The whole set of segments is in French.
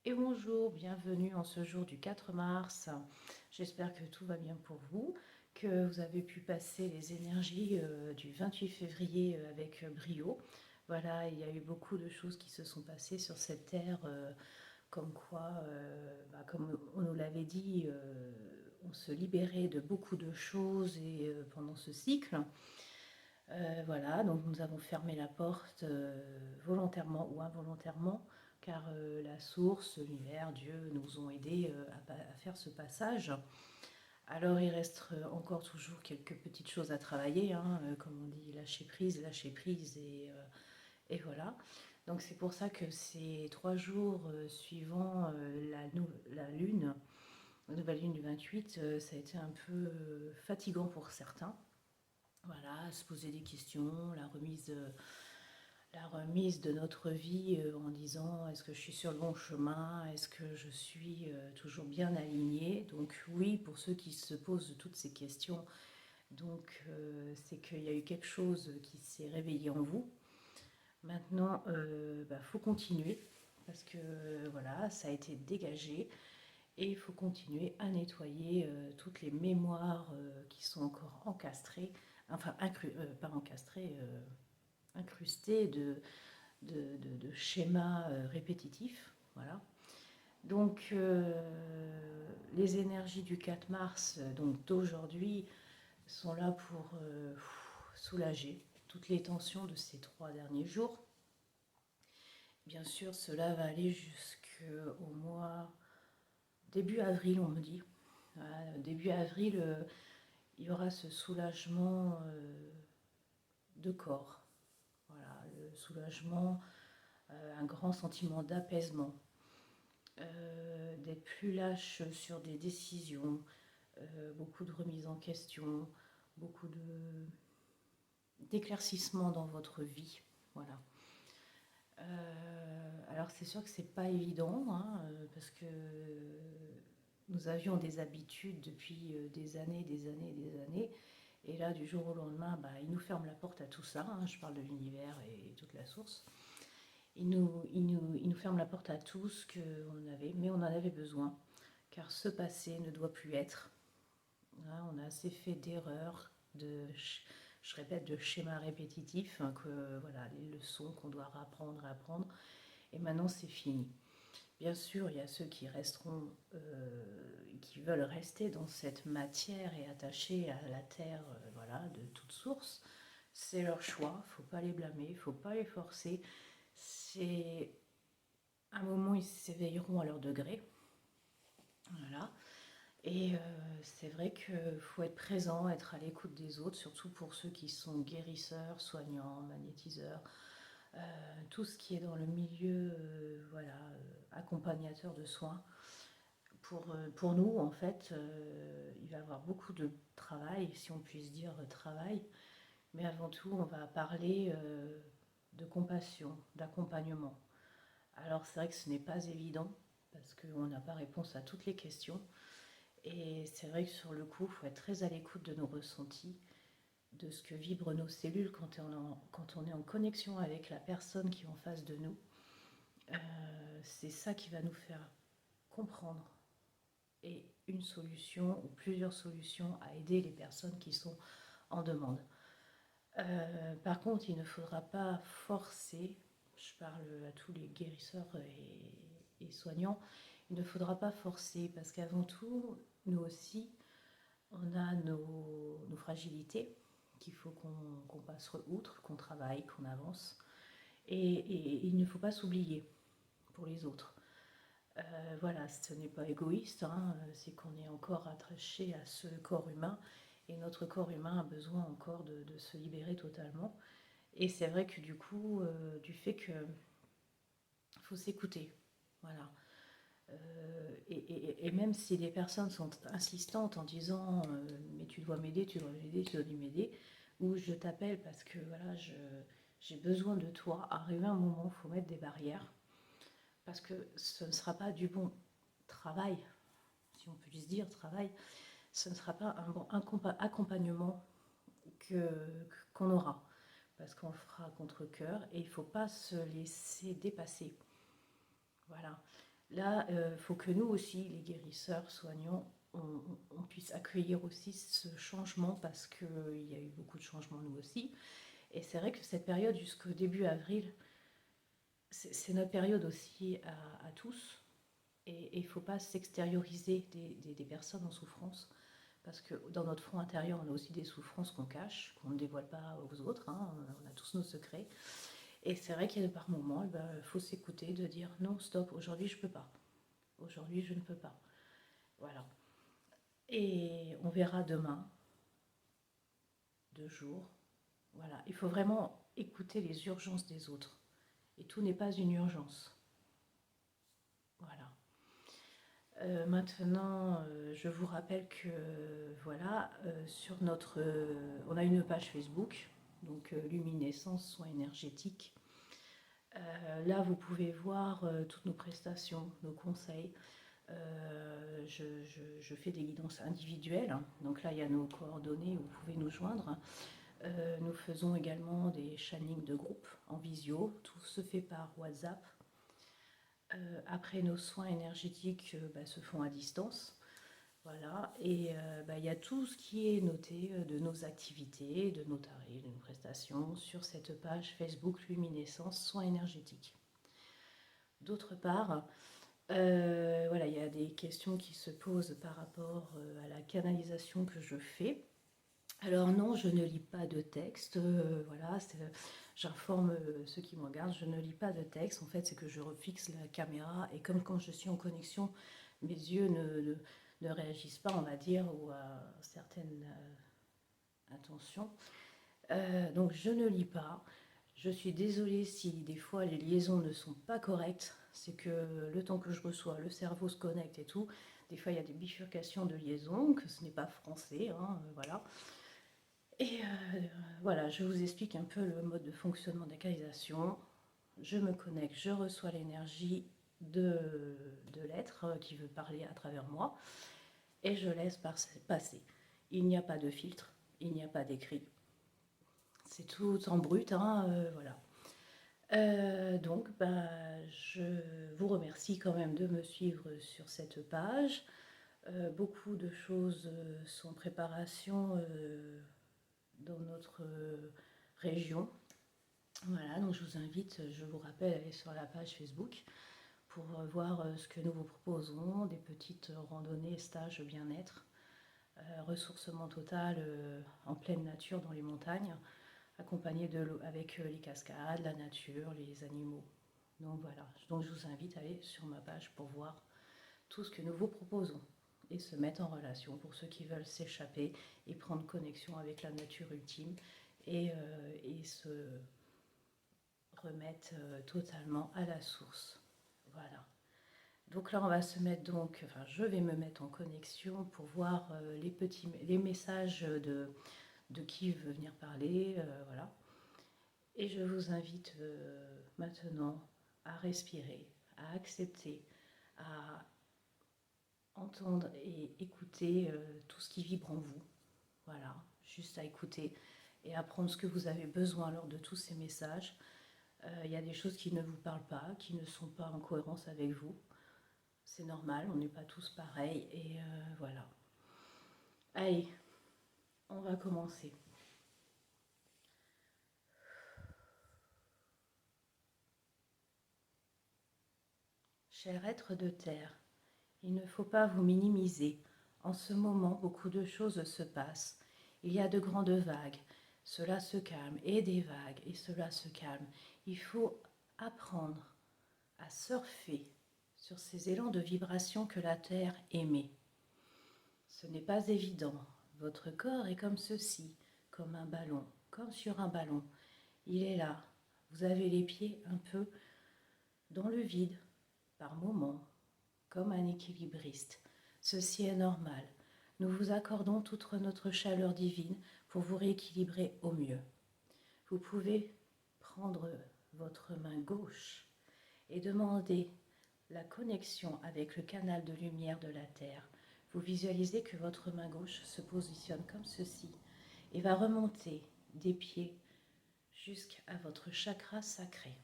Et bonjour, bienvenue en ce jour du 4 mars. J'espère que tout va bien pour vous, que vous avez pu passer les énergies du 28 février avec brio. Voilà, il y a eu beaucoup de choses qui se sont passées sur cette terre, comme quoi, comme on nous l'avait dit, on se libérait de beaucoup de choses et pendant ce cycle. Voilà, donc nous avons fermé la porte volontairement ou involontairement, car la source, l'univers, Dieu nous ont aidés à faire ce passage. Alors il reste encore toujours quelques petites choses à travailler, hein, comme on dit, lâcher prise et voilà. Donc c'est pour ça que ces 3 jours suivant la lune, la nouvelle lune du 28, ça a été un peu fatigant pour certains. Voilà, se poser des questions, la remise de notre vie en disant est-ce que je suis sur le bon chemin, est-ce que je suis toujours bien alignée. Donc oui, pour ceux qui se posent toutes ces questions, donc c'est qu'il y a eu quelque chose qui s'est réveillé en vous. Maintenant, faut continuer parce que voilà, ça a été dégagé et il faut continuer à nettoyer toutes les mémoires qui sont encore encastrées, enfin pas encastrées, incrustées de schémas répétitifs. Voilà. Donc, les énergies du 4 mars, donc d'aujourd'hui, sont là pour soulager toutes les tensions de ces 3 derniers jours. Bien sûr, cela va aller jusqu'au mois début avril, on me dit. Voilà, début avril, il y aura ce soulagement de corps. Voilà, le soulagement, un grand sentiment d'apaisement, d'être plus lâche sur des décisions, beaucoup de remise en question, beaucoup d'éclaircissement dans votre vie. Voilà. Alors c'est sûr que c'est pas évident, hein, parce que nous avions des habitudes depuis des années, des années, des années. Et là, du jour au lendemain, il nous ferme la porte à tout ça, hein. Je parle de l'univers et toute la source. Il nous ferme la porte à tout ce qu'on avait, mais on en avait besoin, car ce passé ne doit plus être. Hein, on a assez fait d'erreurs, je répète, de schémas répétitifs, hein, que voilà, les leçons qu'on doit apprendre, et maintenant c'est fini. Bien sûr, il y a ceux qui resteront, qui veulent rester dans cette matière et attachés à la terre, voilà, de toute source. C'est leur choix, il ne faut pas les blâmer, il ne faut pas les forcer. C'est un moment, ils s'éveilleront à leur degré. Voilà. Et c'est vrai qu'il faut être présent, être à l'écoute des autres, surtout pour ceux qui sont guérisseurs, soignants, magnétiseurs, tout ce qui est dans le milieu, voilà, accompagnateur de soins. Pour nous, en fait, il va y avoir beaucoup de travail, si on puisse dire travail, mais avant tout, on va parler de compassion, d'accompagnement. Alors c'est vrai que ce n'est pas évident, parce qu'on n'a pas réponse à toutes les questions, et c'est vrai que sur le coup, il faut être très à l'écoute de nos ressentis, de ce que vibrent nos cellules quand on est en connexion avec la personne qui est en face de nous. C'est ça qui va nous faire comprendre et une solution ou plusieurs solutions à aider les personnes qui sont en demande. Par contre, il ne faudra pas forcer, je parle à tous les guérisseurs et soignants, il ne faudra pas forcer parce qu'avant tout, nous aussi, on a nos fragilités qu'il faut qu'on passe outre, qu'on travaille, qu'on avance. Et il ne faut pas s'oublier pour les autres. Voilà, ce n'est pas égoïste, hein, c'est qu'on est encore attaché à ce corps humain et notre corps humain a besoin encore de se libérer totalement. Et c'est vrai que du coup, du fait qu'il faut s'écouter, voilà. Et même si les personnes sont insistantes en disant mais tu dois m'aider, tu dois m'aider, tu dois m'aider, ou je t'appelle parce que voilà, j'ai besoin de toi, arrivé un moment, il faut mettre des barrières parce que ce ne sera pas du bon travail, si on peut se dire travail, ce ne sera pas un bon accompagnement qu'on aura parce qu'on fera contre cœur et il ne faut pas se laisser dépasser. Voilà. Là, il faut que nous aussi, les guérisseurs, soignants, on puisse accueillir aussi ce changement parce qu'il y a eu beaucoup de changements nous aussi. Et c'est vrai que cette période jusqu'au début avril, c'est notre période aussi à tous. Et il ne faut pas s'extérioriser des personnes en souffrance parce que dans notre front intérieur, on a aussi des souffrances qu'on cache, qu'on ne dévoile pas aux autres. Hein. On a tous nos secrets. Et c'est vrai qu'il y a par moments, il faut s'écouter, de dire non, stop, aujourd'hui je ne peux pas. Aujourd'hui je ne peux pas. Voilà. Et on verra demain, 2 jours. Voilà. Il faut vraiment écouter les urgences des autres. Et tout n'est pas une urgence. Voilà. Maintenant, je vous rappelle que voilà, sur notre, on a une page Facebook, donc Luminescence Soins Énergétiques. Là, vous pouvez voir toutes nos prestations, nos conseils. Je fais des guidances individuelles, donc là, il y a nos coordonnées, vous pouvez nous joindre. Nous faisons également des channelings de groupe en visio, tout se fait par WhatsApp. Après, nos soins énergétiques se font à distance. Voilà, et il y a tout ce qui est noté de nos activités, de nos tarifs, de nos prestations sur cette page Facebook Luminescence Soins énergétiques. D'autre part, voilà, il y a des questions qui se posent par rapport à la canalisation que je fais. Alors non, je ne lis pas de texte, voilà, j'informe ceux qui me regardent, je ne lis pas de texte, en fait c'est que je refixe la caméra et comme quand je suis en connexion, mes yeux ne réagissent pas, on va dire, ou à certaines intentions. Donc je ne lis pas, je suis désolée si des fois les liaisons ne sont pas correctes, c'est que le temps que je reçois, le cerveau se connecte et tout, des fois il y a des bifurcations de liaison, que ce n'est pas français, hein, voilà. Et voilà, je vous explique un peu le mode de fonctionnement de la canalisation. Je me connecte, je reçois l'énergie de l'être qui veut parler à travers moi et je laisse passer. Il n'y a pas de filtre, il n'y a pas d'écrit. C'est tout en brut, hein, voilà. Donc, je vous remercie quand même de me suivre sur cette page. Beaucoup de choses sont en préparation dans notre région. Voilà, donc je vous invite, je vous rappelle, à aller sur la page Facebook pour voir ce que nous vous proposons, des petites randonnées, stages bien-être, ressourcement total en pleine nature dans les montagnes, accompagné de l'eau avec les cascades, la nature, les animaux. Donc voilà, donc je vous invite à aller sur ma page pour voir tout ce que nous vous proposons et se mettre en relation pour ceux qui veulent s'échapper et prendre connexion avec la nature ultime et se remettre totalement à la source. Voilà. Donc là, on va se mettre je vais me mettre en connexion pour voir les messages de qui veut venir parler, voilà. Et je vous invite maintenant à respirer, à accepter, à entendre et écouter tout ce qui vibre en vous. Voilà, juste à écouter et à prendre ce que vous avez besoin lors de tous ces messages. Il y a des choses qui ne vous parlent pas, qui ne sont pas en cohérence avec vous. C'est normal, on n'est pas tous pareils et voilà. Allez, on va commencer. Cher être de terre, il ne faut pas vous minimiser. En ce moment, beaucoup de choses se passent. Il y a de grandes vagues. Cela se calme et des vagues et cela se calme. Il faut apprendre à surfer sur ces élans de vibration que la terre émet. Ce n'est pas évident. Votre corps est comme ceci, comme un ballon, comme sur un ballon. Il est là. Vous avez les pieds un peu dans le vide, par moments, comme un équilibriste. Ceci est normal. Nous vous accordons toute notre chaleur divine pour vous rééquilibrer au mieux. Vous pouvez prendre votre main gauche et demander la connexion avec le canal de lumière de la Terre. Vous visualisez que votre main gauche se positionne comme ceci et va remonter des pieds jusqu'à votre chakra sacré.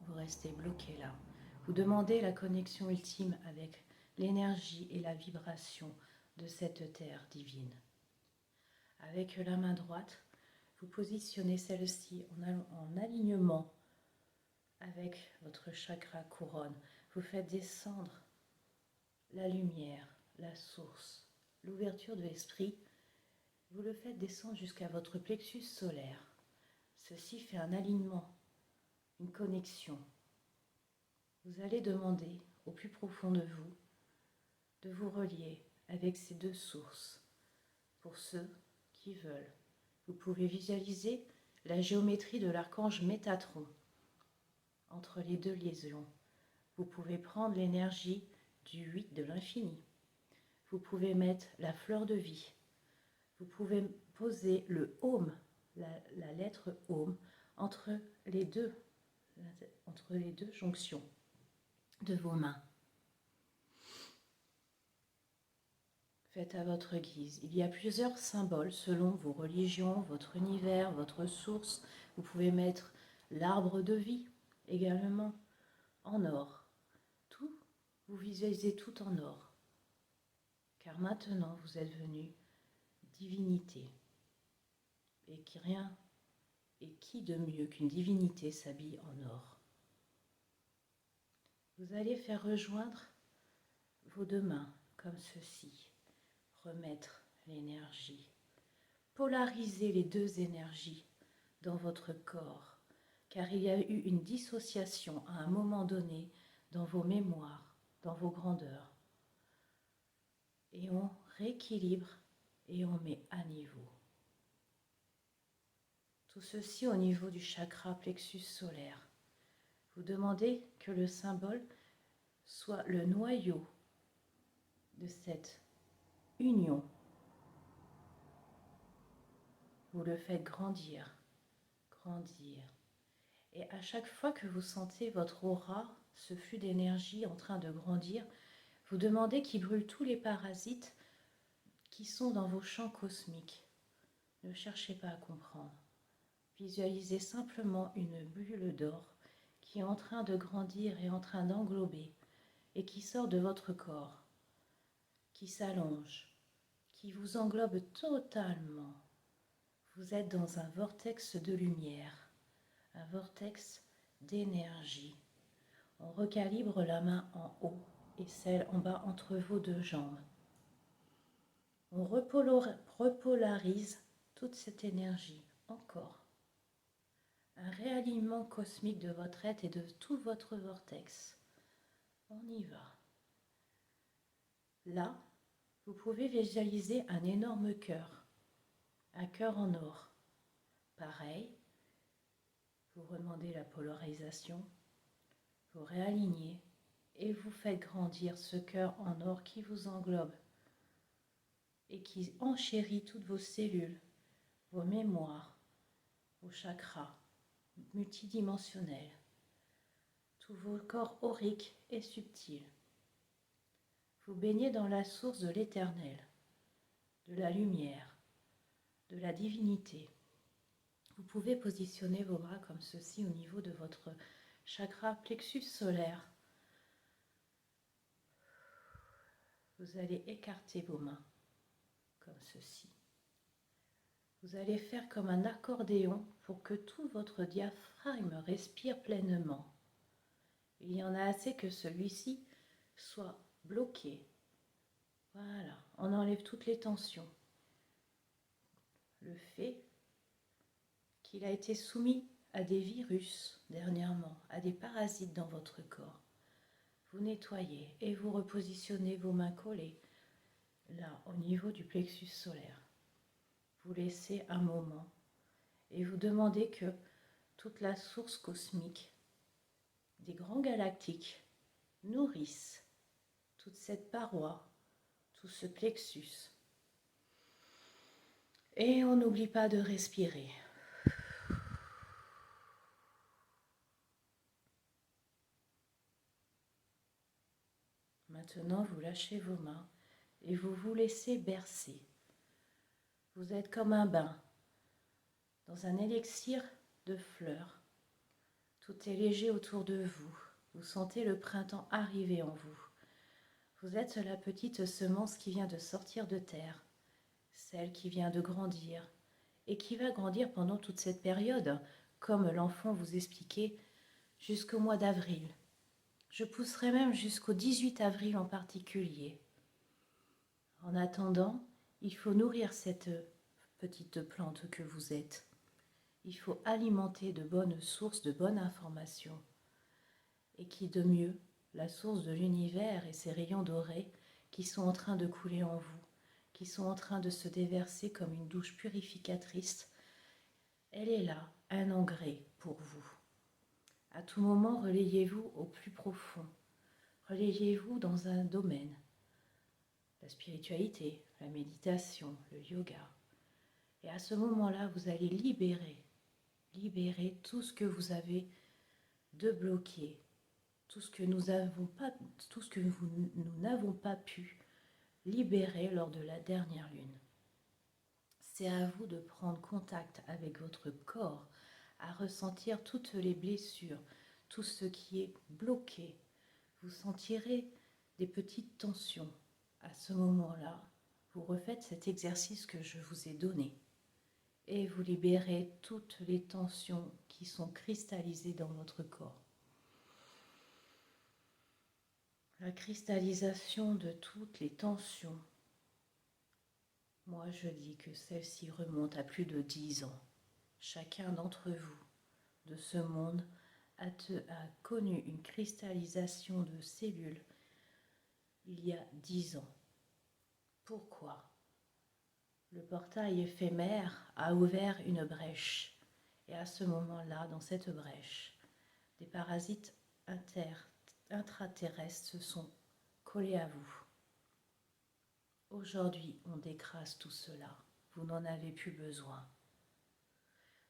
Vous restez bloqué là. Vous demandez la connexion ultime avec l'énergie et la vibration de cette terre divine. Avec la main droite, vous positionnez celle-ci en alignement avec votre chakra couronne. Vous faites descendre la lumière, la source, l'ouverture de l'esprit. Vous le faites descendre jusqu'à votre plexus solaire. Ceci fait un alignement, une connexion. Vous allez demander au plus profond de vous relier avec ces deux sources. Pour ceux qui veulent, vous pouvez visualiser la géométrie de l'archange Métatron entre les deux liaisons. Vous pouvez prendre l'énergie du 8 de l'infini. Vous pouvez mettre la fleur de vie. Vous pouvez poser le Om, la lettre Om, entre les deux jonctions de vos mains. Faites à votre guise. Il y a plusieurs symboles selon vos religions, votre univers, votre source. Vous pouvez mettre l'arbre de vie également en or. Tout, vous visualisez tout en or. Car maintenant, vous êtes venu divinité. Et qui de mieux qu'une divinité s'habille en or? Vous allez faire rejoindre vos deux mains comme ceci. Remettre l'énergie. Polariser les deux énergies dans votre corps, car il y a eu une dissociation à un moment donné dans vos mémoires, dans vos grandeurs. Et on rééquilibre et on met à niveau. Tout ceci au niveau du chakra plexus solaire. Vous demandez que le symbole soit le noyau de cette union. Vous le faites grandir, grandir. Et à chaque fois que vous sentez votre aura, ce flux d'énergie en train de grandir, vous demandez qu'il brûle tous les parasites qui sont dans vos champs cosmiques. Ne cherchez pas à comprendre. Visualisez simplement une bulle d'or qui est en train de grandir et en train d'englober et qui sort de votre corps, qui s'allonge, qui vous englobe totalement. Vous êtes dans un vortex de lumière, un vortex d'énergie. On recalibre la main en haut et celle en bas entre vos deux jambes. On repolarise toute cette énergie encore. Un réalignement cosmique de votre être et de tout votre vortex. On y va. Là, vous pouvez visualiser un énorme cœur, un cœur en or. Pareil, vous redemandez la polarisation, vous réalignez et vous faites grandir ce cœur en or qui vous englobe et qui enchérit toutes vos cellules, vos mémoires, vos chakras multidimensionnels, tous vos corps auriques et subtils. Vous baignez dans la source de l'éternel, de la lumière, de la divinité. Vous pouvez positionner vos bras comme ceci au niveau de votre chakra plexus solaire. Vous allez écarter vos mains comme ceci. Vous allez faire comme un accordéon pour que tout votre diaphragme respire pleinement. Il y en a assez que celui-ci soit bloqué. Voilà, on enlève toutes les tensions. Le fait qu'il a été soumis à des virus dernièrement, à des parasites dans votre corps. Vous nettoyez et vous repositionnez vos mains collées là au niveau du plexus solaire. Vous laissez un moment et vous demandez que toute la source cosmique des grands galactiques nourrisse toute cette paroi, tout ce plexus. Et on n'oublie pas de respirer. Maintenant, vous lâchez vos mains et vous vous laissez bercer. Vous êtes comme un bain dans un élixir de fleurs. Tout est léger autour de vous. Vous sentez le printemps arriver en vous. Vous êtes la petite semence qui vient de sortir de terre, celle qui vient de grandir et qui va grandir pendant toute cette période, comme l'enfant vous expliquait, jusqu'au mois d'avril. Je pousserai même jusqu'au 18 avril en particulier. En attendant, il faut nourrir cette petite plante que vous êtes. Il faut alimenter de bonnes sources, de bonnes informations. Et qui de mieux, la source de l'univers et ses rayons dorés qui sont en train de couler en vous, qui sont en train de se déverser comme une douche purificatrice, elle est là, un engrais pour vous. À tout moment, relayez-vous au plus profond. Relayez-vous dans un domaine. La spiritualité, la méditation, le yoga. Et à ce moment-là, vous allez libérer tout ce que vous avez de bloqué, tout ce que nous n'avons pas pu libérer lors de la dernière lune. C'est à vous de prendre contact avec votre corps, à ressentir toutes les blessures, tout ce qui est bloqué. Vous sentirez des petites tensions. À ce moment-là, vous refaites cet exercice que je vous ai donné et vous libérez toutes les tensions qui sont cristallisées dans votre corps. La cristallisation de toutes les tensions, moi je dis que celle-ci remonte à plus de 10 ans. Chacun d'entre vous de ce monde a connu une cristallisation de cellules il y a 10 ans. Pourquoi? Le portail éphémère a ouvert une brèche. Et à ce moment-là, dans cette brèche, des parasites intraterrestres se sont collés à vous. Aujourd'hui, on décrase tout cela. Vous n'en avez plus besoin.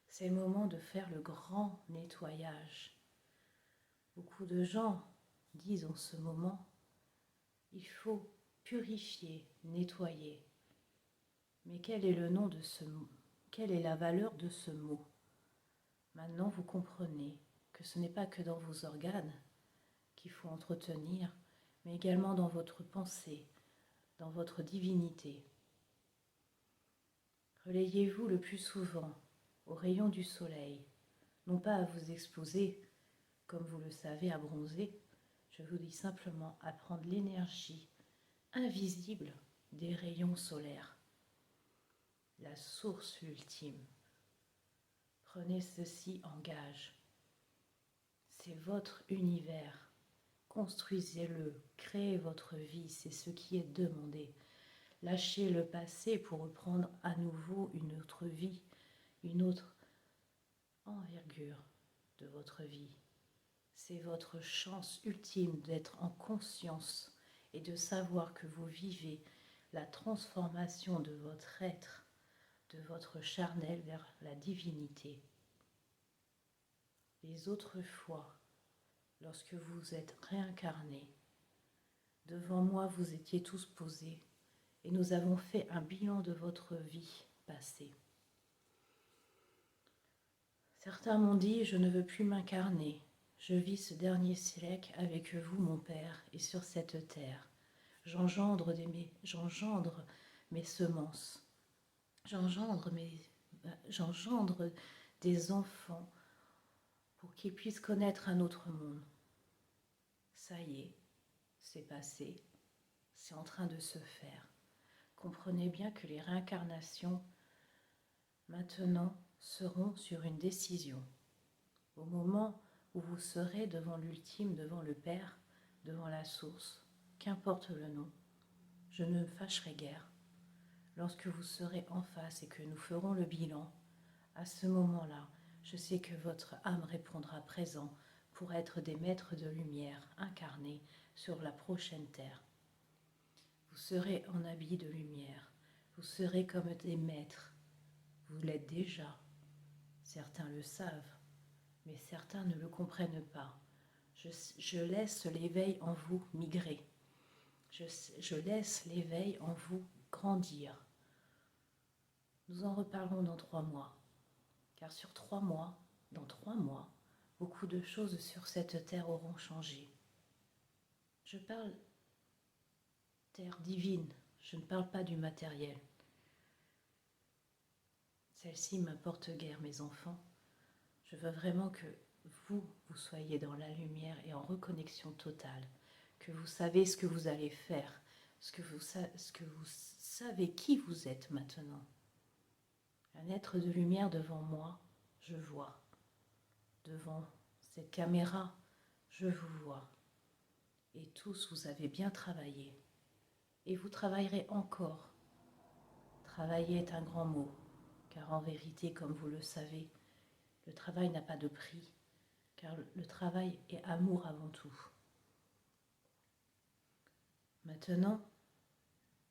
C'est le moment de faire le grand nettoyage. Beaucoup de gens disent en ce moment, il faut purifier, nettoyer. Mais quel est le nom de ce mot? Quelle est la valeur de ce mot? Maintenant, vous comprenez que ce n'est pas que dans vos organes qu'il faut entretenir, mais également dans votre pensée, dans votre divinité. Relayez-vous le plus souvent aux rayons du soleil, non pas à vous exposer, comme vous le savez, à bronzer. Je vous dis simplement à prendre l'énergie invisible des rayons solaires, la source ultime. Prenez ceci en gage. C'est votre univers. Construisez-le, créez votre vie, c'est ce qui est demandé. Lâchez le passé pour reprendre à nouveau une autre vie, une autre envergure de votre vie. C'est votre chance ultime d'être en conscience et de savoir que vous vivez la transformation de votre être, de votre charnel vers la divinité. Les autres fois, lorsque vous êtes réincarné, devant moi vous étiez tous posés et nous avons fait un bilan de votre vie passée. Certains m'ont dit, je ne veux plus m'incarner. Je vis ce dernier siècle avec vous, mon Père, et sur cette terre. J'engendre mes semences. J'engendre des enfants pour qu'ils puissent connaître un autre monde. Ça y est, c'est passé, c'est en train de se faire. Comprenez bien que les réincarnations, maintenant, seront sur une décision. Au moment où vous serez devant l'ultime, devant le Père, devant la source, qu'importe le nom, je ne me fâcherai guère. Lorsque vous serez en face et que nous ferons le bilan, à ce moment-là, je sais que votre âme répondra présent pour être des maîtres de lumière incarnés sur la prochaine terre. Vous serez en habit de lumière, vous serez comme des maîtres. Vous l'êtes déjà. Certains le savent, mais certains ne le comprennent pas. Je laisse l'éveil en vous migrer. Je laisse l'éveil en vous grandir. Nous en reparlons dans 3 mois. Car dans 3 mois, beaucoup de choses sur cette terre auront changé. Je parle terre divine, je ne parle pas du matériel. Celle-ci m'apporte guère, mes enfants. Je veux vraiment que vous soyez dans la lumière et en reconnexion totale, que vous savez ce que vous allez faire, ce que vous savez qui vous êtes maintenant. Un être de lumière devant moi, je vois. Devant cette caméra, je vous vois. Et tous, vous avez bien travaillé. Et vous travaillerez encore. Travailler est un grand mot, car en vérité, comme vous le savez, le travail n'a pas de prix, car le travail est amour avant tout. Maintenant,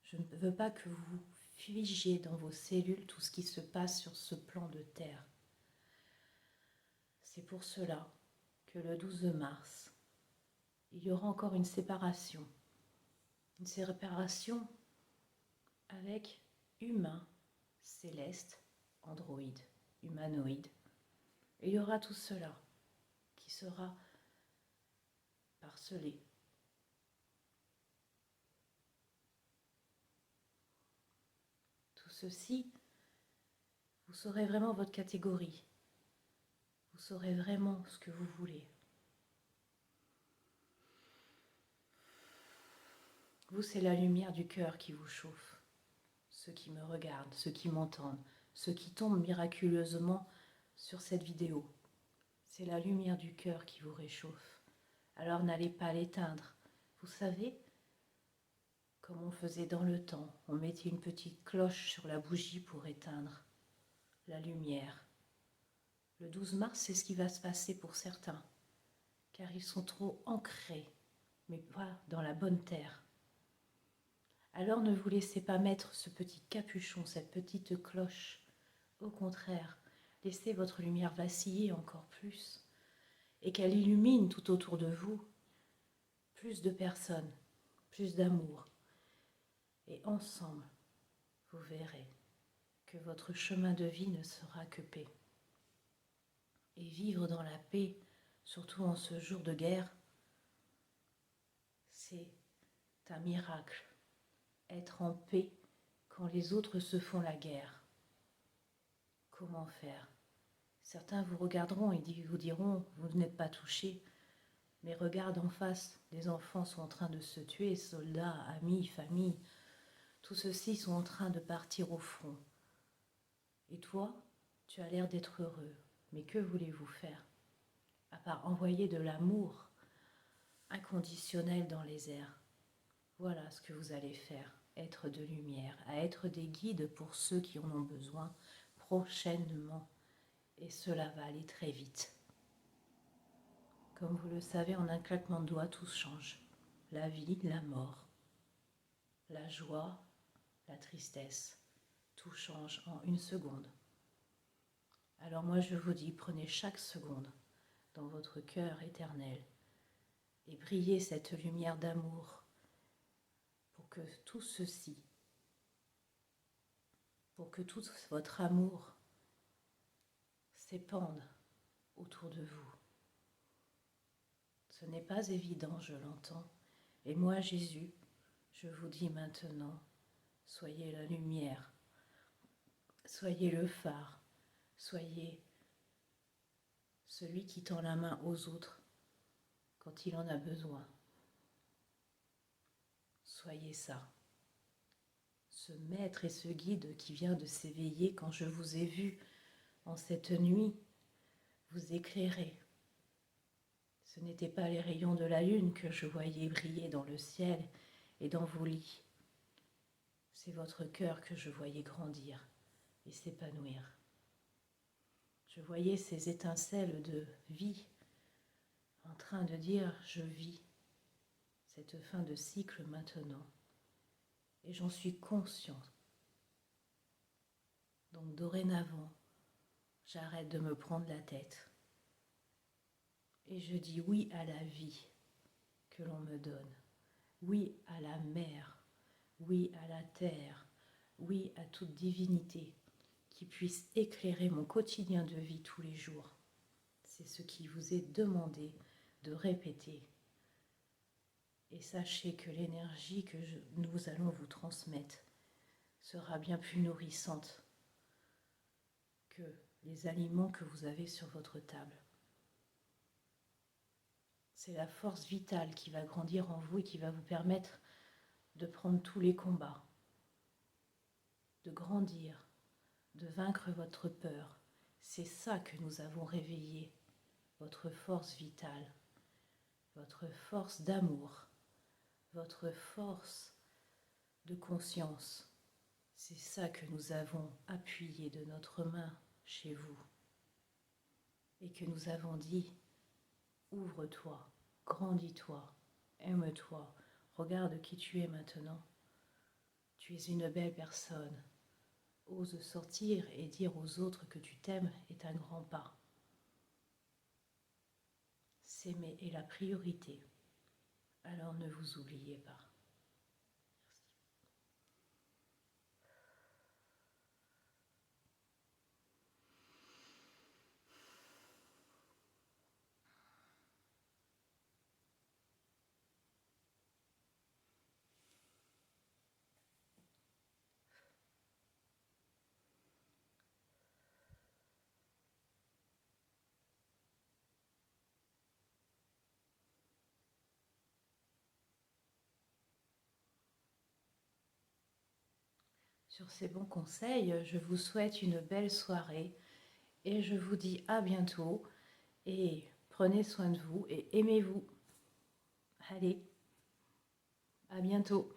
je ne veux pas que vous figiez dans vos cellules tout ce qui se passe sur ce plan de terre. C'est pour cela que le 12 mars, il y aura encore une séparation avec humains, célestes, androïdes, humanoïdes. Et il y aura tout cela qui sera parcelé. Tout ceci, vous saurez vraiment votre catégorie. Vous saurez vraiment ce que vous voulez. Vous, c'est la lumière du cœur qui vous chauffe. Ceux qui me regardent, ceux qui m'entendent, ceux qui tombent miraculeusement sur cette vidéo. C'est la lumière du cœur qui vous réchauffe. Alors n'allez pas l'éteindre. Vous savez, comme on faisait dans le temps, on mettait une petite cloche sur la bougie pour éteindre la lumière. Le 12 mars, c'est ce qui va se passer pour certains, car ils sont trop ancrés, mais pas dans la bonne terre. Alors ne vous laissez pas mettre ce petit capuchon, cette petite cloche. Au contraire, laissez votre lumière vaciller encore plus et qu'elle illumine tout autour de vous plus de personnes, plus d'amour. Et ensemble, vous verrez que votre chemin de vie ne sera que paix. Et vivre dans la paix, surtout en ce jour de guerre, c'est un miracle. Être en paix quand les autres se font la guerre. Comment faire? Certains vous regarderont et vous diront, vous n'êtes pas touchés, mais regarde en face, les enfants sont en train de se tuer, soldats, amis, familles, tous ceux-ci sont en train de partir au front. Et toi, tu as l'air d'être heureux, mais que voulez-vous faire? À part envoyer de l'amour inconditionnel dans les airs. Voilà ce que vous allez faire, être de lumière, à être des guides pour ceux qui en ont besoin prochainement. Et cela va aller très vite. Comme vous le savez, en un claquement de doigts, tout change. La vie, la mort, la joie, la tristesse, tout change en une seconde. Alors moi je vous dis, prenez chaque seconde dans votre cœur éternel et brillez cette lumière d'amour pour que tout ceci, pour que tout votre amour s'épande autour de vous. Ce n'est pas évident, je l'entends. Et moi, Jésus, je vous dis maintenant, soyez la lumière, soyez le phare, soyez celui qui tend la main aux autres quand il en a besoin. Soyez ça, ce maître et ce guide qui vient de s'éveiller quand je vous ai vu en cette nuit, vous éclairer. Ce n'étaient pas les rayons de la lune que je voyais briller dans le ciel et dans vos lits. C'est votre cœur que je voyais grandir et s'épanouir. Je voyais ces étincelles de vie en train de dire « je vis cette fin de cycle maintenant » et j'en suis consciente. Donc dorénavant, j'arrête de me prendre la tête et je dis oui à la vie que l'on me donne, oui à la mer, oui à la terre, oui à toute divinité qui puisse éclairer mon quotidien de vie tous les jours. C'est ce qui vous est demandé de répéter. Et sachez que l'énergie que nous allons vous transmettre sera bien plus nourrissante que les aliments que vous avez sur votre table. C'est la force vitale qui va grandir en vous et qui va vous permettre de prendre tous les combats, de grandir, de vaincre votre peur. C'est ça que nous avons réveillé, votre force vitale, votre force d'amour, votre force de conscience. C'est ça que nous avons appuyé de notre main chez vous et que nous avons dit, ouvre-toi, grandis-toi, aime-toi, regarde qui tu es maintenant. Tu es une belle personne. Ose sortir et dire aux autres que tu t'aimes est un grand pas. S'aimer est la priorité. Alors ne vous oubliez pas. Sur ces bons conseils, je vous souhaite une belle soirée et je vous dis à bientôt et prenez soin de vous et aimez-vous. Allez, à bientôt.